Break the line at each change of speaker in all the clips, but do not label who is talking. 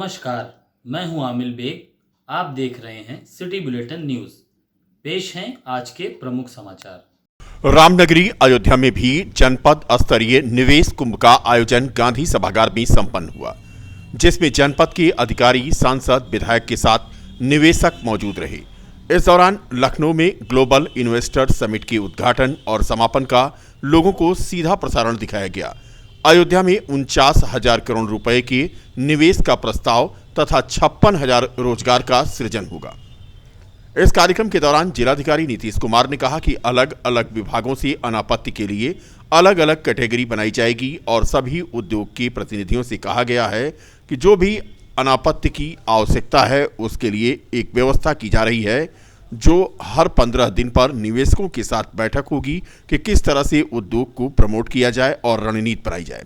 नमस्कार, मैं हूं आमिल बेग। आप देख रहे हैं सिटी बुलेटिन न्यूज़। पेश हैं आज के प्रमुख समाचार।
रामनगरी अयोध्या में भी जनपद स्तरीय निवेश कुंभ का आयोजन गांधी सभागार में संपन्न हुआ, जिसमें जनपद के अधिकारी, सांसद, विधायक के साथ निवेशक मौजूद रहे। इस दौरान लखनऊ में ग्लोबल इन्वेस्टर समिट के उद्घाटन और समापन का लोगों को सीधा प्रसारण दिखाया गया। अयोध्या में 49,000 करोड़ रुपए के निवेश का प्रस्ताव तथा 56,000 रोजगार का सृजन होगा। इस कार्यक्रम के दौरान जिलाधिकारी नीतीश कुमार ने कहा कि अलग अलग विभागों से अनापत्ति के लिए अलग अलग कैटेगरी बनाई जाएगी और सभी उद्योग के प्रतिनिधियों से कहा गया है कि जो भी अनापत्ति की आवश्यकता है उसके लिए एक व्यवस्था की जा रही है, जो हर 15 दिन पर निवेशकों के साथ बैठक होगी कि किस तरह से उद्योग को प्रमोट किया जाए और रणनीति बनाई जाए।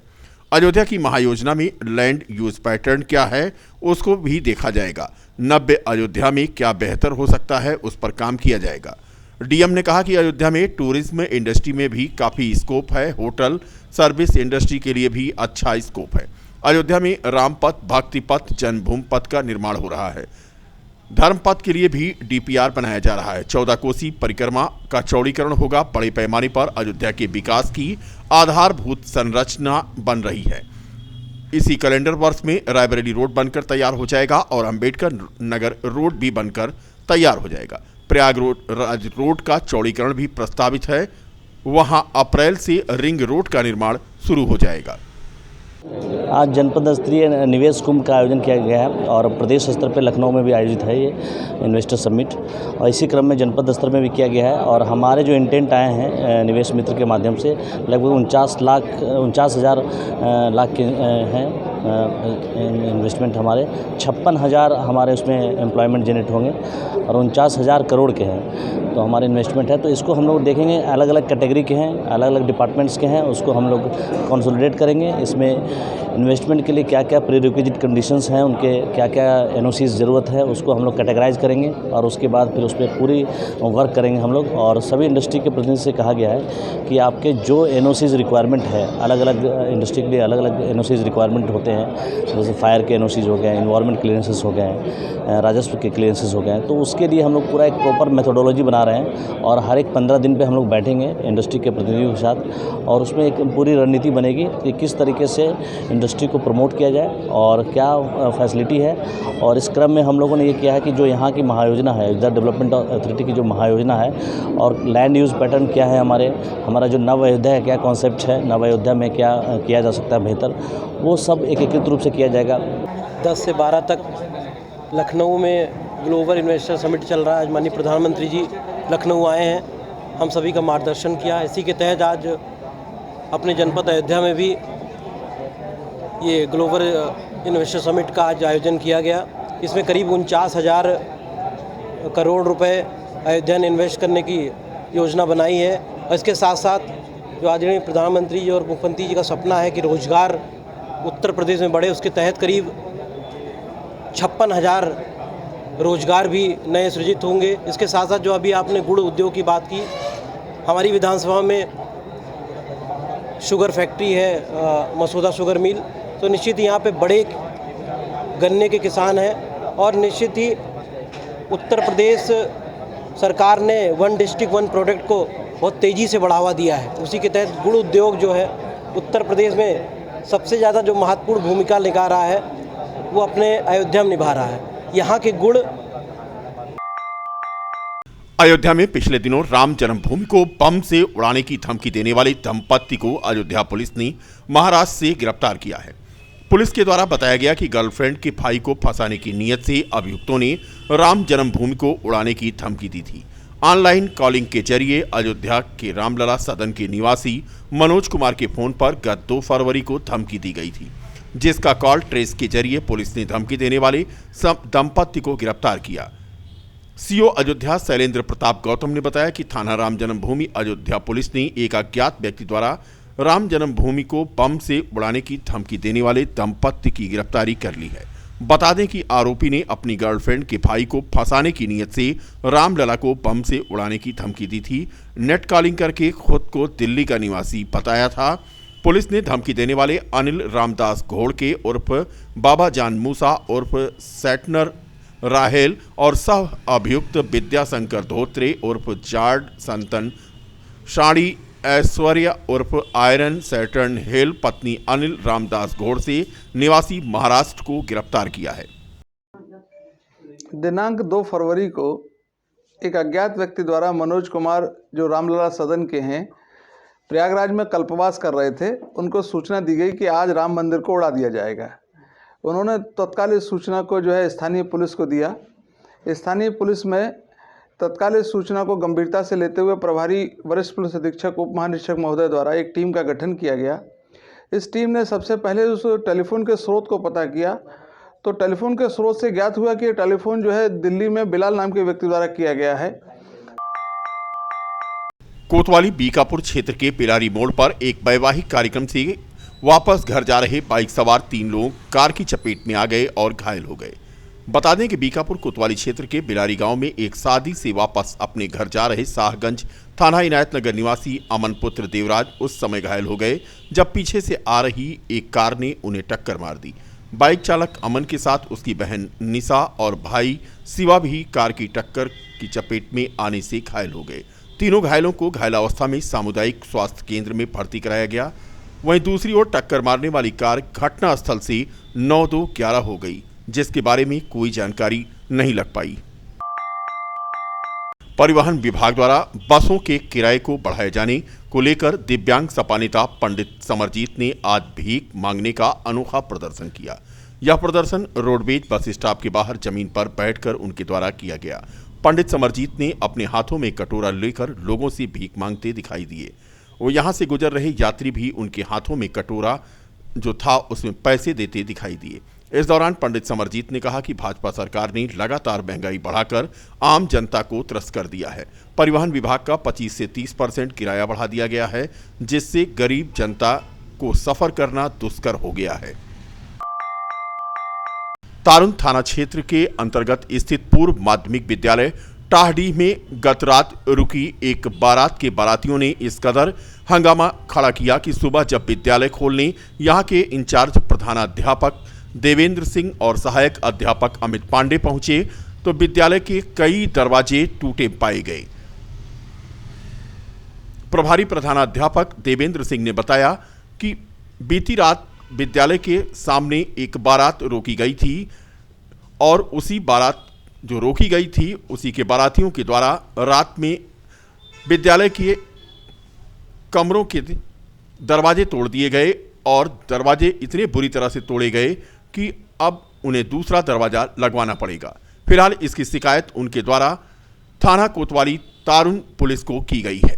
अयोध्या की महायोजना में लैंड यूज पैटर्न क्या है उसको भी देखा जाएगा। नव्य अयोध्या में क्या बेहतर हो सकता है उस पर काम किया जाएगा। डीएम ने कहा कि अयोध्या में टूरिज्म इंडस्ट्री में भी काफी स्कोप है। होटल सर्विस इंडस्ट्री के लिए भी अच्छा स्कोप है। अयोध्या में रामपथ, भक्ति पथ, जन्मभूमि पथ का निर्माण हो रहा है। धर्मपथ के लिए भी डीपीआर बनाया जा रहा है। 14 कोसी परिक्रमा का चौड़ीकरण होगा। बड़े पैमाने पर अयोध्या के विकास की आधारभूत संरचना बन रही है। इसी कैलेंडर वर्ष में रायबरेली रोड बनकर तैयार हो जाएगा और अंबेडकर नगर रोड भी बनकर तैयार हो जाएगा। प्रयागराज रोड का चौड़ीकरण भी प्रस्तावित है। वहां अप्रैल से रिंग रोड का निर्माण शुरू हो जाएगा।
आज जनपद स्तरीय निवेश कुंभ का आयोजन किया गया है और प्रदेश स्तर पर लखनऊ में भी आयोजित है ये इन्वेस्टर समिट, और इसी क्रम में जनपद स्तर में भी किया गया है। और हमारे जो इंटेंट आए हैं निवेश मित्र के माध्यम से लगभग 49,000 लाख के हैं इन्वेस्टमेंट हमारे। 56,000 हमारे उसमें एम्प्लॉयमेंट जनरेट होंगे और 49,000 करोड़ के हैं तो हमारे इन्वेस्टमेंट है। तो इसको हम लोग देखेंगे, अलग अलग कैटेगरी के हैं, अलग अलग डिपार्टमेंट्स के हैं, उसको हम लोग कंसोलिडेट करेंगे। इसमें इन्वेस्टमेंट के लिए क्या क्या प्रीरिक्विजिट कंडीशंस हैं, उनके क्या क्या एनओसीज ज़रूरत है, उसको हम लोग कैटेगराइज करेंगे और उसके बाद फिर उस पर पूरी वर्क करेंगे हम लोग। और सभी इंडस्ट्री के प्रतिनिधि से कहा गया है कि आपके जो एनओसीज रिक्वायरमेंट है, अलग अलग इंडस्ट्री के लिए अलग अलग एनओसीज रिक्वायरमेंट होते हैं, जैसे फायर के एनओसीज हो गए, इन्वायरमेंट क्लियरेंसेस हो गए, राजस्व के क्लियरेंसेस हो गए, तो उसके लिए हम लोग पूरा एक प्रॉपर मेथोडोलॉजी बना रहे हैं और हर एक 15 दिन पे हम लोग बैठेंगे इंडस्ट्री के प्रतिनिधियों के साथ और उसमें एक पूरी रणनीति बनेगी कि किस तरीके से इंडस्ट्री को प्रमोट किया जाए और क्या फैसिलिटी है। और इस क्रम में हम लोगों ने ये किया है कि जो यहाँ की महायोजना है, अयोध्या डेवलपमेंट अथॉरिटी की जो महायोजना है और लैंड यूज़ पैटर्न क्या है, हमारा जो नव अयोध्या है क्या कॉन्सेप्ट है, नव अयोध्या में क्या किया जा सकता है बेहतर, वो सब एकीकृत रूप से किया जाएगा।
10 से 12 तक लखनऊ में ग्लोबल इन्वेस्टर समिट चल रहा है। आज माननीय प्रधानमंत्री जी लखनऊ आए हैं, हम सभी का मार्गदर्शन किया। इसी के तहत आज अपने जनपद अयोध्या में भी ये ग्लोबल इन्वेस्टर समिट का आज आयोजन किया गया। इसमें करीब 49,000 करोड़ रुपए अयोध्या ने इन्वेस्ट करने की योजना बनाई है। और इसके साथ साथ जो आदरणीय प्रधानमंत्री जी और मुख्यमंत्री जी का सपना है कि रोजगार उत्तर प्रदेश में बढ़े, उसके तहत करीब 56,000 रोजगार भी नए सृजित होंगे। इसके साथ साथ जो अभी आपने गुड़ उद्योग की बात की, हमारी विधानसभा में शुगर फैक्ट्री है, मसूदा शुगर मिल, तो निश्चित ही यहाँ पे बड़े गन्ने के किसान हैं और निश्चित ही उत्तर प्रदेश सरकार ने वन डिस्ट्रिक्ट वन प्रोडक्ट को बहुत तेज़ी से बढ़ावा दिया है। उसी के तहत गुड़ उद्योग जो है उत्तर प्रदेश में सबसे ज़्यादा जो महत्वपूर्ण भूमिका निभा रहा है वो अपने अयोध्या में निभा रहा है। यहाँ के गुड़
अयोध्या में पिछले दिनों राम जन्मभूमि को बम से उड़ाने की धमकी देने वाले दंपत्ति को अयोध्या पुलिस ने महाराष्ट्र से गिरफ्तार किया है। पुलिस के द्वारा बताया गया कि गर्लफ्रेंड के भाई को फंसाने की नीयत से अभियुक्तों ने राम जन्मभूमि को उड़ाने की धमकी दी थी। ऑनलाइन कॉलिंग के जरिए अयोध्या के रामलला सदन के निवासी मनोज कुमार के फोन पर गत 2 फरवरी को धमकी दी गई थी, जिसका कॉल ट्रेस के जरिए पुलिस ने धमकी देने वाले दंपत्ति को गिरफ्तार किया। सीओ अयोध्या शैलेंद्र प्रताप गौतम ने बताया कि थाना राम जन्मभूमि अयोध्या पुलिस ने एक अज्ञात व्यक्ति द्वारा राम जन्मभूमि को बम से उड़ाने की धमकी देने वाले दंपत्ति की गिरफ्तारी कर ली है। बता दें कि आरोपी ने अपनी गर्लफ्रेंड के भाई को फंसाने की नीयत से रामलला को बम से उड़ाने की धमकी दी थी। नेट कॉलिंग करके खुद को दिल्ली का निवासी बताया था। पुलिस ने धमकी देने वाले अनिल रामदास घोड़के उर्फ बाबा जान मूसा उर्फ सैटनर राहेल और सह अभियुक्त विद्याशंकर धोत्रे उर्फ जार्ड संतन शाणी ऐश्वर्या उर्फ आयरन सैटर्न हिल पत्नी अनिल रामदास घोड़से निवासी महाराष्ट्र को गिरफ्तार किया है।
दिनांक 2 फरवरी को एक अज्ञात व्यक्ति द्वारा मनोज कुमार जो रामलला सदन के हैं प्रयागराज में कल्पवास कर रहे थे, उनको सूचना दी गई कि आज राम मंदिर को उड़ा दिया जाएगा। उन्होंने तत्काल इस सूचना को जो है स्थानीय पुलिस को दिया। स्थानीय पुलिस में तत्काल इस सूचना को गंभीरता से लेते हुए प्रभारी वरिष्ठ पुलिस अधीक्षक उप महानिरीक्षक महोदय द्वारा एक टीम का गठन किया गया। इस टीम ने सबसे पहले उस टेलीफोन के स्रोत को पता किया, तो टेलीफोन के स्रोत से ज्ञात हुआ कि ये टेलीफोन जो है दिल्ली में बिलाल नाम के व्यक्ति द्वारा किया गया है।
कोतवाली बीकापुर क्षेत्र के पिलारी मोड़ पर एक वैवाहिक कार्यक्रम से वापस घर जा रहे बाइक सवार 3 लोग कार की चपेट में आ गए और घायल हो गए। बता दें कि बीकापुर कोतवाली क्षेत्र के बिलारी गांव में एक शादी से वापस अपने घर जा रहे शाहगंज थाना इनायत नगर निवासी अमन पुत्र देवराज उस समय घायल हो गए जब पीछे से आ रही एक कार ने उन्हें टक्कर मार दी। बाइक चालक अमन के साथ उसकी बहन निशा और भाई शिवा भी कार की टक्कर की चपेट में आने से घायल हो गए। तीनों घायलों को घायलावस्था में सामुदायिक स्वास्थ्य केंद्र में भर्ती कराया गया। वहीं दूसरी ओर टक्कर मारने वाली कार घटनास्थल से 9-2-11 हो गई, जिसके बारे में कोई जानकारी नहीं लग पाई। परिवहन विभाग द्वारा बसों के किराए को बढ़ाए जाने को लेकर दिव्यांग सपा नेता पंडित समरजीत ने आज भीख मांगने का अनोखा प्रदर्शन किया। यह प्रदर्शन रोडवेज बस स्टॉप के बाहर जमीन पर बैठकर उनके द्वारा किया गया। पंडित समरजीत ने अपने हाथों में कटोरा लेकर लोगों से भीख मांगते दिखाई दिए। वो यहां से गुजर रहे यात्री भी उनके हाथों में कटोरा जो था उसमें पैसे देते दिखाई दिए। इस दौरान पंडित समरजीत ने कहा कि भाजपा सरकार ने लगातार महंगाई बढ़ाकर आम जनता को त्रस्त कर दिया है। परिवहन विभाग का 25 से 30% किराया बढ़ा दिया गया है, जिससे गरीब जनता को सफर करना दुष्कर हो गया है। तारुन थाना क्षेत्र के अंतर्गत स्थित पूर्व माध्यमिक विद्यालय टाहडीह में गत रात रुकी एक बारात के बारातियों ने इस कदर हंगामा खड़ा किया कि सुबह जब विद्यालय खोलने यहां के इंचार्ज प्रधानाध्यापक देवेंद्र सिंह और सहायक अध्यापक अमित पांडे पहुंचे तो विद्यालय के कई दरवाजे टूटे पाए गए। प्रभारी प्रधानाध्यापक देवेंद्र सिंह ने बताया कि बीती रात विद्यालय के सामने एक बारात रोकी गई थी और उसी बारात जो रोकी गई थी उसी के बारातियों के द्वारा रात में विद्यालय के कमरों के दरवाजे तोड़ दिए गए और दरवाजे इतने बुरी तरह से तोड़े गए कि अब उन्हें दूसरा दरवाजा लगवाना पड़ेगा। फिलहाल इसकी शिकायत उनके द्वारा थाना कोतवाली तारुन पुलिस को की गई है।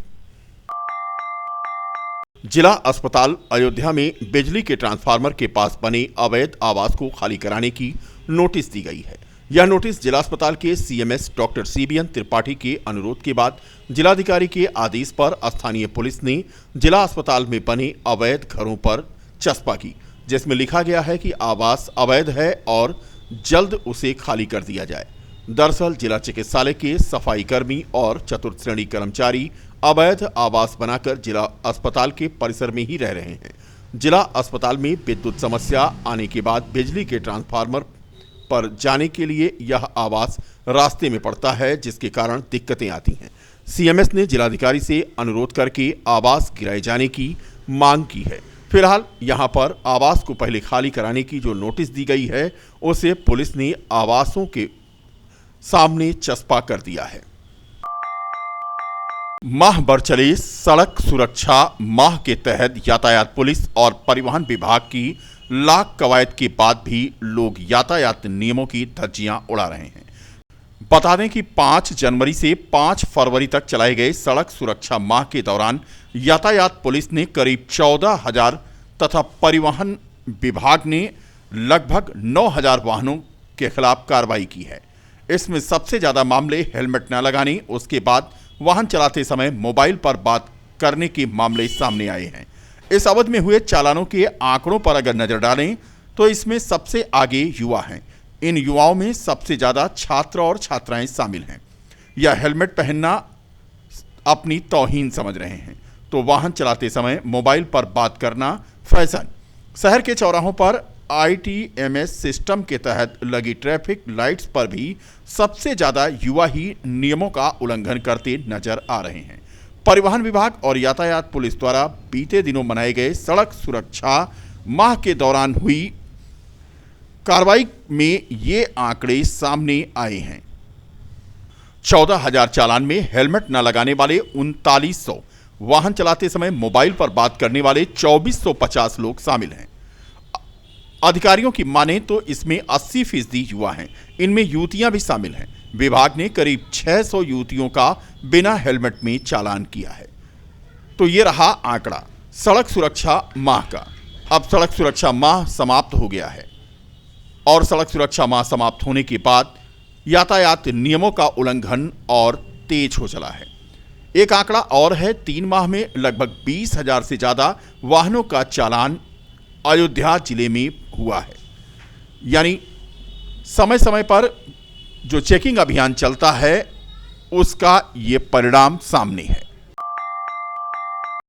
जिला अस्पताल अयोध्या में बिजली के ट्रांसफार्मर के पास बने अवैध आवास को खाली कराने की नोटिस दी गई है। यह नोटिस जिला अस्पताल के सीएमएस डॉक्टर सीबीएन त्रिपाठी के अनुरोध के बाद जिलाधिकारी के आदेश पर स्थानीय पुलिस ने जिला अस्पताल में बने अवैध घरों पर चस्पा की, जिसमें लिखा गया है कि आवास अवैध है और जल्द उसे खाली कर दिया जाए। दरअसल जिला चिकित्सालय के सफाई कर्मी और चतुर्थ श्रेणी कर्मचारी अवैध आवास बनाकर जिला अस्पताल के परिसर में ही रह रहे हैं। जिला अस्पताल में विद्युत समस्या आने के बाद बिजली के ट्रांसफार्मर पर जाने के लिए यह आवास रास्ते में पड़ता है, जिसके कारण दिक्कतें आती हैं। सीएमएस ने जिलाधिकारी से अनुरोध करके आवास गिराए जाने की मांग की है। फिलहाल यहां पर आवास को पहले खाली कराने की जो नोटिस दी गई है उसे पुलिस ने आवासों के सामने चस्पा कर दिया है। माह भर चले सड़क सुरक्षा माह के तहत यातायात पुलिस और परिवहन विभाग की लाख कवायद के बाद भी लोग यातायात नियमों की धज्जियां उड़ा रहे हैं। बता दें कि 5 जनवरी से 5 फरवरी तक चलाए गए सड़क सुरक्षा माह के दौरान यातायात पुलिस ने करीब 14,000 तथा परिवहन विभाग ने लगभग 9,000 वाहनों के खिलाफ कार्रवाई की है। इसमें सबसे ज्यादा मामले हेलमेट न लगाने, उसके बाद वाहन चलाते समय मोबाइल पर बात करने के मामले सामने आए हैं। इस अवधि में हुए चालानों के आंकड़ों पर अगर नजर डालें तो इसमें सबसे आगे युवा हैं। इन युवाओं में सबसे ज्यादा छात्र और छात्राएं शामिल हैं। यह हेलमेट पहनना अपनी तौहीन समझ रहे हैं। तो वाहन चलाते समय मोबाइल पर बात करना फैशन। शहर के चौराहों पर ITMS सिस्टम के तहत लगी ट्रैफिक लाइट्स पर भी सबसे ज़्यादा युवा ही नियमों का उल्लंघन करते नजर आ रहे हैं। परिवहन विभाग और यातायात पुलिस द्वारा बीते दिनों मनाए गए सड़क सुरक्षा माह के दौरान हुई कार्रवाई में ये आंकड़े सामने आए हैं। 14,000 चालान में हेलमेट न लगाने वाले 3900, वाहन चलाते समय मोबाइल पर बात करने वाले 2450 लोग शामिल हैं। अधिकारियों की माने तो इसमें 80% युवा हैं, इनमें युवतियां भी शामिल हैं। विभाग ने करीब 600 युवतियों का बिना हेलमेट में चालान किया है। तो ये रहा आंकड़ा सड़क सुरक्षा माह का। अब सड़क सुरक्षा माह समाप्त हो गया है और सड़क सुरक्षा माह समाप्त होने के बाद यातायात नियमों का उल्लंघन और तेज हो चला है। एक आंकड़ा और है, 3 माह में लगभग 20,000 से ज़्यादा वाहनों का चालान अयोध्या जिले में हुआ है। यानी समय समय पर जो चेकिंग अभियान चलता है उसका ये परिणाम सामने है।